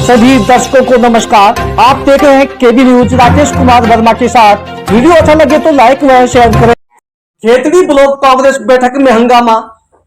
सभी दर्शकों को नमस्कार। आप देख रहे हैं केबी न्यूज राकेश कुमार वर्मा के साथ। वीडियो अच्छा लगे तो लाइक व शेयर करें। खेतड़ी ब्लॉक कांग्रेस बैठक में हंगामा,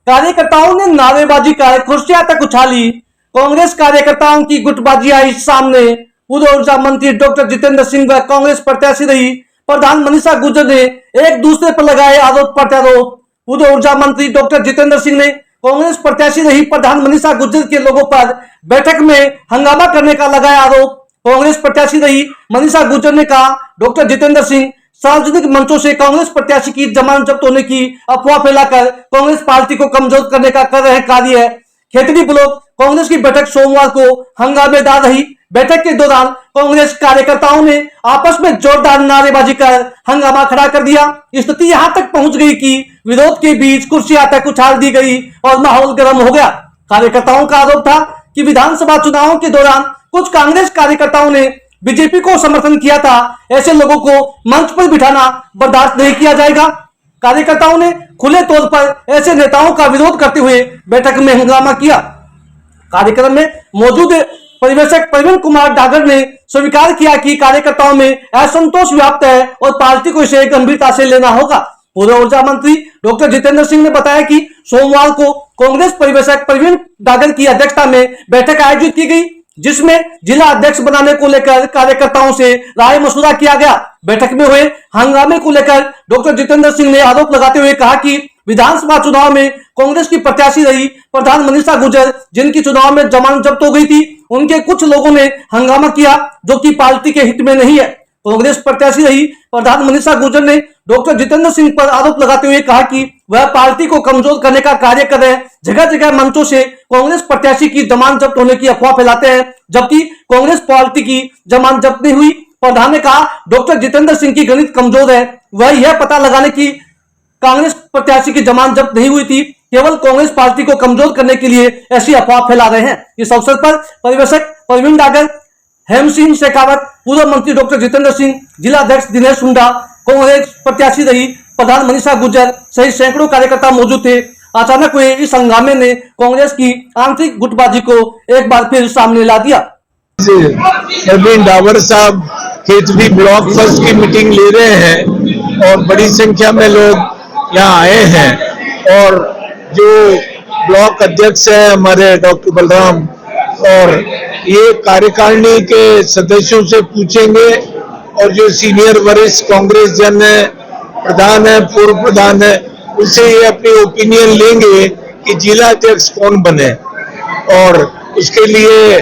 कार्यकर्ताओं ने नारेबाजी कर कुर्सियां तक उछाली। कांग्रेस कार्यकर्ताओं की गुटबाजी आई सामने। पूर्व ऊर्जा मंत्री डॉक्टर जितेंद्र सिंह व कांग्रेस प्रत्याशी रही प्रधान मनीषा गुर्जर ने एक दूसरे पर लगाए आरोप प्रत्यारोप। पूर्व ऊर्जा मंत्री डॉक्टर जितेंद्र सिंह ने कांग्रेस प्रत्याशी रही प्रधान मनीषा गुर्जर के लोगों पर बैठक में हंगामा करने का लगाया आरोप। कांग्रेस प्रत्याशी रही मनीषा गुर्जर ने कहा, डॉक्टर जितेंद्र सिंह सार्वजनिक मंचों से कांग्रेस प्रत्याशी की जमानत जब्त होने की अफवाह फैलाकर कांग्रेस पार्टी को कमजोर करने का कर रहे कार्य। खेतड़ी ब्लॉक कांग्रेस की बैठक सोमवार को हंगामेदार रही। बैठक के दौरान कांग्रेस कार्यकर्ताओं ने आपस में जोरदार नारेबाजी कर हंगामा खड़ा कर दिया। स्थिति यहां तक पहुंच गई कि विरोध के बीच कुर्सियां तक उछाल दी गई और माहौल गर्म हो गया। कार्यकर्ताओं का आरोप था कि विधानसभा चुनावों के दौरान कुछ कांग्रेस कार्यकर्ताओं ने बीजेपी को समर्थन किया था। ऐसे लोगों को मंच पर बिठाना बर्दाश्त नहीं किया जाएगा। कार्यकर्ताओं ने खुले तौर पर ऐसे नेताओं का विरोध करते हुए बैठक में हंगामा किया। कार्यक्रम में मौजूद परिवेशक प्रवीण कुमार डागर ने स्वीकार किया कि कार्यकर्ताओं में असंतोष व्याप्त है और पार्टी को इसे गंभीरता से लेना होगा। पूर्व ऊर्जा मंत्री डॉक्टर जितेंद्र सिंह ने बताया कि सोमवार को कांग्रेस परिवेशक प्रवीण डागर की अध्यक्षता में बैठक आयोजित की गई, जिसमें जिला अध्यक्ष बनाने को लेकर कार्यकर्ताओं से राय मशुरा किया गया। बैठक में हुए हंगामे को लेकर डॉक्टर जितेंद्र सिंह ने आरोप लगाते हुए कहा कि विधानसभा चुनाव में कांग्रेस की प्रत्याशी रही प्रधान मनीषा गुर्जर, जिनकी चुनाव में जमानत जब्त हो गई थी, उनके कुछ लोगों ने हंगामा किया जो कि पार्टी के हित में नहीं है। कांग्रेस प्रत्याशी रही प्रधान मनीषा गुर्जर ने डॉक्टर जितेंद्र सिंह पर आरोप लगाते हुए कहा कि वह पार्टी को कमजोर करने का कार्य कर रहे हैं। जगह जगह मंचों से कांग्रेस प्रत्याशी की जमानत जब्त होने की अफवाह फैलाते हैं, जबकि कांग्रेस पार्टी की जमानत जब्त नहीं हुई। प्रधान ने कहा, डॉक्टर जितेंद्र सिंह की गणित कमजोर है। वह यह पता लगाने की कांग्रेस प्रत्याशी की जमानत जब्त नहीं हुई थी, केवल कांग्रेस पार्टी को कमजोर करने के लिए ऐसी अफवाह फैला रहे हैं। इस अवसर पर परिवेशक प्रवीण डागर, हेम सिंह शेखावत, पूर्व मंत्री डॉक्टर जितेंद्र सिंह, जिला अध्यक्ष दिनेश हुंडा, कांग्रेस प्रत्याशी रही प्रधान मनीषा गुर्जर सहित सैकड़ों कार्यकर्ता मौजूद थे। अचानक हुए इस हंगामे ने कांग्रेस की आंतरिक गुटबाजी को एक बार फिर सामने ला दिया। प्रवीण डागर साहब खेतड़ी ब्लॉक फर्स्ट की मीटिंग ले रहे हैं और बड़ी संख्या में लोग यहाँ आए हैं और जो ब्लॉक अध्यक्ष है हमारे डॉक्टर बलराम, और ये कार्यकारिणी के सदस्यों से पूछेंगे और जो सीनियर वरिष्ठ कांग्रेस जन है, प्रधान है, पूर्व प्रधान है, उससे ये अपनी ओपिनियन लेंगे कि जिला अध्यक्ष कौन बने। और उसके लिए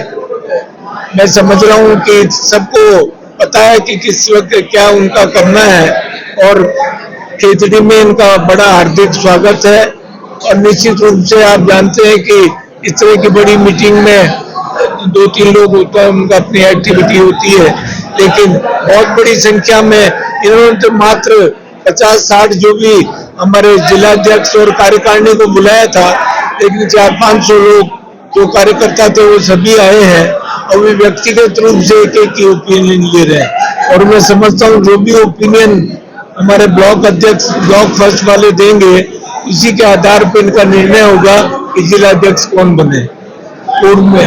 मैं समझ रहा हूँ कि सबको पता है कि किस वक्त क्या उनका करना है और खेतड़ी में इनका बड़ा हार्दिक स्वागत है। और निश्चित रूप से आप जानते हैं कि इस तरह की बड़ी मीटिंग में 2-3 लोग होते हैं, उनका अपनी एक्टिविटी होती है, लेकिन बहुत बड़ी संख्या में इन्होंने तो मात्र 50-60 जो भी हमारे जिला अध्यक्ष और कार्यकारिणी को बुलाया था, लेकिन 400-500 लोग जो कार्यकर्ता थे वो सभी आए हैं और वे व्यक्तिगत रूप से एक की ओपिनियन ले रहे हैं। और मैं समझता हूँ जो भी ओपिनियन हमारे ब्लॉक अध्यक्ष ब्लॉक फर्स्ट वाले देंगे, इसी के आधार पर इनका निर्णय होगा कि जिला अध्यक्ष कौन बने। पूर्व में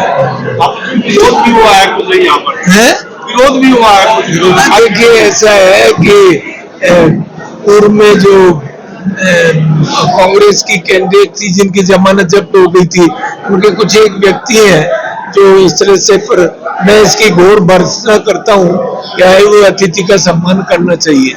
विरोध भी हुआ है कुछ यहाँ पर है, विरोध भी हुआ है कुछ विरोध। देखिए ऐसा है कि पूर्व में जो कांग्रेस की कैंडिडेट थी जिनकी जमानत जब्त हो गई थी, उनके कुछ एक व्यक्ति हैं जो इस तरह से, पर मैं इसकी घोर भर्त्सना करता हूँ कि आए हुए अतिथि का सम्मान करना चाहिए।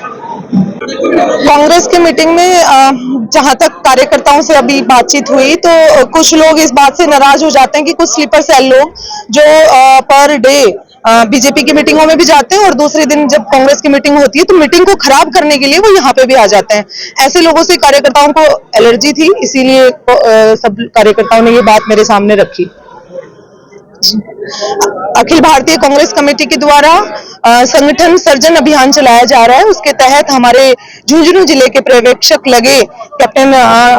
कांग्रेस की मीटिंग में जहां तक कार्यकर्ताओं से अभी बातचीत हुई तो कुछ लोग इस बात से नाराज हो जाते हैं कि कुछ स्लीपर सेल लोग जो पर डे बीजेपी की मीटिंगों में भी जाते हैं और दूसरे दिन जब कांग्रेस की मीटिंग होती है तो मीटिंग को खराब करने के लिए वो यहाँ पे भी आ जाते हैं। ऐसे लोगों से कार्यकर्ताओं को एलर्जी थी, इसीलिए सब कार्यकर्ताओं ने ये बात मेरे सामने रखी। अखिल भारतीय कांग्रेस कमेटी के द्वारा संगठन सर्जन अभियान चलाया जा रहा है। उसके तहत हमारे झुंझुनू जिले के पर्यवेक्षक लगे कैप्टन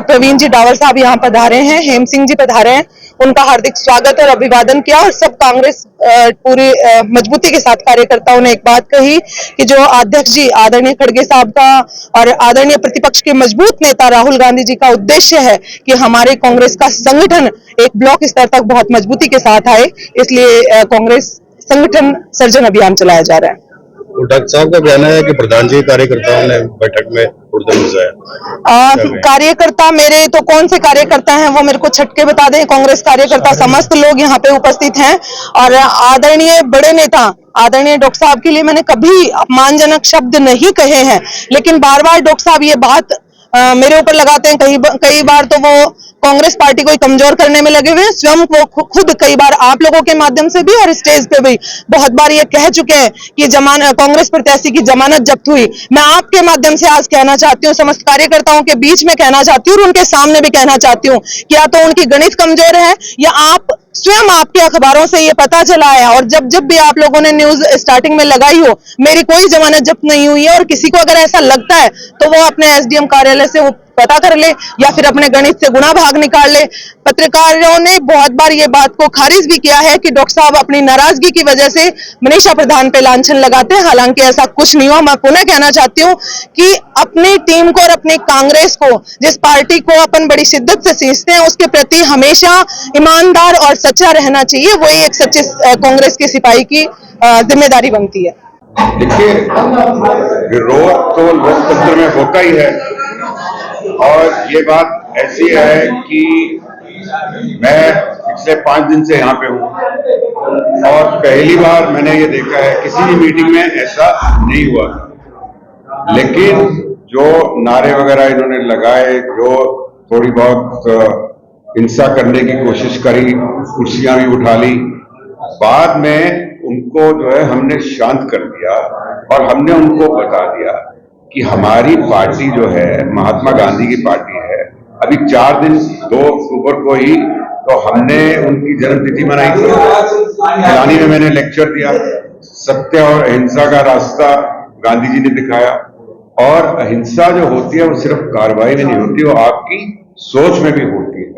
प्रवीण जी डावर साहब यहाँ पधारे हैं, हेम सिंह जी पधारे हैं। उनका हार्दिक स्वागत और अभिवादन किया और सब कांग्रेस पूरी मजबूती के साथ कार्यकर्ताओं ने एक बात कही कि जो अध्यक्ष जी आदरणीय खड़गे साहब का और आदरणीय प्रतिपक्ष के मजबूत नेता राहुल गांधी जी का उद्देश्य है कि हमारे कांग्रेस का संगठन एक ब्लॉक स्तर तक बहुत मजबूती के साथ आए, इसलिए कांग्रेस संगठन सर्जन अभियान चलाया जा रहा है। डॉक्टर साहब का कहना है कि प्रधान जी कार्यकर्ताओं ने बैठक में उड़दम मचाया। कार्यकर्ता मेरे तो कौन से कार्यकर्ता हैं वो मेरे को छटके बता दें। कांग्रेस कार्यकर्ता समस्त लोग यहाँ पे उपस्थित हैं और आदरणीय बड़े नेता आदरणीय डॉक्टर साहब के लिए मैंने कभी अपमानजनक शब्द नहीं कहे हैं, लेकिन बार बार डॉक्टर साहब ये बात मेरे ऊपर लगाते हैं। कई बार तो वो कांग्रेस पार्टी को कमजोर करने में लगे हुए हैं। स्वयं वो खुद कई बार आप लोगों के माध्यम से भी और स्टेज पे भी बहुत बार ये कह चुके हैं कि कांग्रेस प्रत्याशी की जमानत जब्त हुई। मैं आपके माध्यम से आज कहना चाहती हूँ, समस्त कार्यकर्ताओं के बीच में कहना चाहती हूँ और उनके सामने भी कहना चाहती हूँ कि या तो उनकी गणित कमजोर है या आप स्वयं आपके अखबारों से ये पता चला है और जब भी आप लोगों ने न्यूज स्टार्टिंग में लगाई हो मेरी कोई जमानत जब्त नहीं हुई है। और किसी को अगर ऐसा लगता है तो वो अपने एसडीएम कार्यालय से वो पता कर ले या फिर अपने गणित से गुणा भाग निकाल ले। पत्रकारों ने बहुत बार ये बात को खारिज भी किया है कि डॉक्टर साहब अपनी नाराजगी की वजह से मनीषा प्रधान पे लांछन लगाते हैं, हालांकि ऐसा कुछ नहीं हुआ। मैं पुनः कहना चाहती हूँ कि अपनी टीम को और अपनी कांग्रेस को, जिस पार्टी को अपन बड़ी शिद्दत से सींचते हैं, उसके प्रति हमेशा ईमानदार और सच्चा रहना चाहिए। वही एक सच्चे कांग्रेस के सिपाही की जिम्मेदारी बनती है। देखिए, विरोध तो लोकतंत्र में होता ही है और ये बात ऐसी है कि मैं पिछले 5 दिन से यहाँ पे हूँ और पहली बार मैंने ये देखा है, किसी भी मीटिंग में ऐसा नहीं हुआ था। लेकिन जो नारे वगैरह इन्होंने लगाए, जो थोड़ी बहुत हिंसा करने की कोशिश करी, कुर्सियां भी उठा ली, बाद में उनको जो है हमने शांत कर दिया और हमने उनको बता दिया कि हमारी पार्टी जो है महात्मा गांधी की पार्टी है। अभी 4 दिन 2 अक्टूबर को ही तो हमने उनकी जन्मतिथि मनाई थी। गिलानी में मैंने लेक्चर दिया, सत्य और अहिंसा का रास्ता गांधी जी ने दिखाया। और अहिंसा जो होती है वो सिर्फ कार्रवाई में नहीं होती, वो आपकी सोच में भी होती है,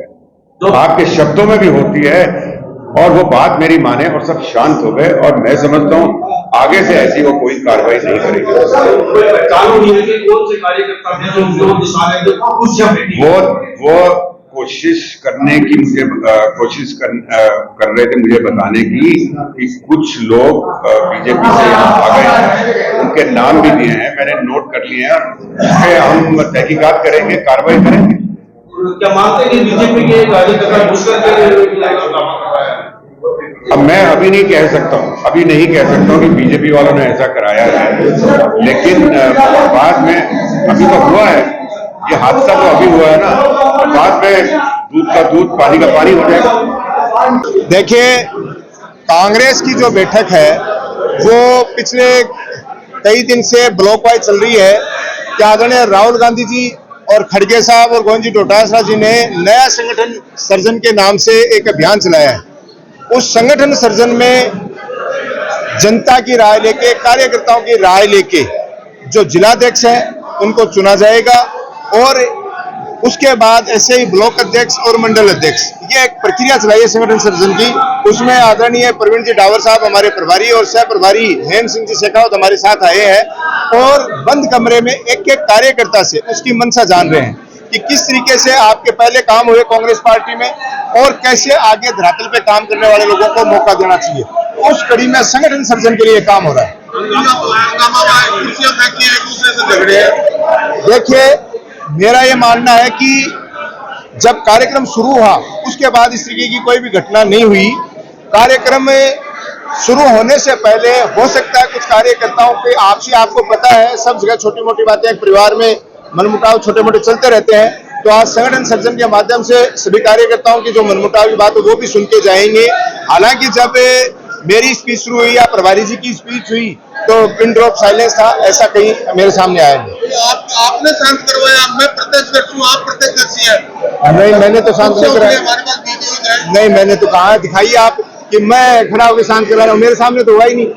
आपके शब्दों में भी होती है। और वो बात मेरी माने और सब शांत हो गए और मैं समझता हूं आगे से ऐसी वो कोई कार्रवाई नहीं करेगी। वो कोशिश करने की कोशिश कर रहे थे मुझे बताने की कि कुछ लोग बीजेपी से यहाँ आ गए हैं, उनके नाम भी दिए हैं, मैंने नोट कर लिए हैं। इस पे हम तहकीकात करेंगे, कार्रवाई करेंगे। क्या मानते हैं कि बीजेपी के कार्यकर्ता घुसकर के अब मैं अभी नहीं कह सकता हूं कि बीजेपी वालों ने ऐसा कराया है, लेकिन बाद में अभी तो हुआ है, ये हादसा तो अभी हुआ है ना, बाद में दूध का दूध पानी का पानी हो जाएगा। देखिए, कांग्रेस की जो बैठक है वो पिछले कई दिन से ब्लॉक वाइज चल रही है कि आदरणीय राहुल गांधी जी और खड़गे साहब और गोविंद जी डोटासरा जी ने नया संगठन सर्जन के नाम से एक अभियान चलाया है। उस संगठन सर्जन में जनता की राय लेके, कार्यकर्ताओं की राय लेके जो जिलाध्यक्ष है उनको चुना जाएगा और उसके बाद ऐसे ही ब्लॉक अध्यक्ष और मंडल अध्यक्ष, ये एक प्रक्रिया चलाई है संगठन सर्जन की। उसमें आदरणीय प्रवीण जी डावर साहब हमारे प्रभारी और सह प्रभारी हेम सिंह जी शेखावत हमारे साथ आए हैं और बंद कमरे में एक एक कार्यकर्ता से उसकी मंशा जान रहे हैं कि किस तरीके से आपके पहले काम हुए कांग्रेस पार्टी में और कैसे आगे धरातल पे काम करने वाले लोगों को मौका देना चाहिए। उस कड़ी में संगठन सर्जन के लिए काम हो रहा है। देखिए, मेरा ये मानना है कि जब कार्यक्रम शुरू हुआ उसके बाद इस तरीके की कोई भी घटना नहीं हुई। कार्यक्रम शुरू होने से पहले हो सकता है कुछ कार्यकर्ताओं के आपसी, आपको पता है सब जगह छोटी मोटी बातें परिवार में मनमुटाव छोटे मोटे चलते रहते हैं, तो आज संगठन सर्जन के माध्यम से सभी कार्यकर्ताओं की जो मनमुटाव की बात है वो भी सुन के जाएंगे। हालांकि जब मेरी स्पीच शुरू हुई या प्रभारी जी की स्पीच हुई तो पिन ड्रॉप साइलेंस था, ऐसा कहीं मेरे सामने आया नहीं। आपने शांत करवाया, मैं प्रत्यक्षदर्शी हूं, आप प्रत्यक्षदर्शी हैं। नहीं, मैंने तो शांत नहीं कराया। नहीं, मैंने तो कहा, दिखाइए आप कि मैं खड़ा होकर शांत करा रहा हूँ, मेरे सामने तो हुआ ही नहीं।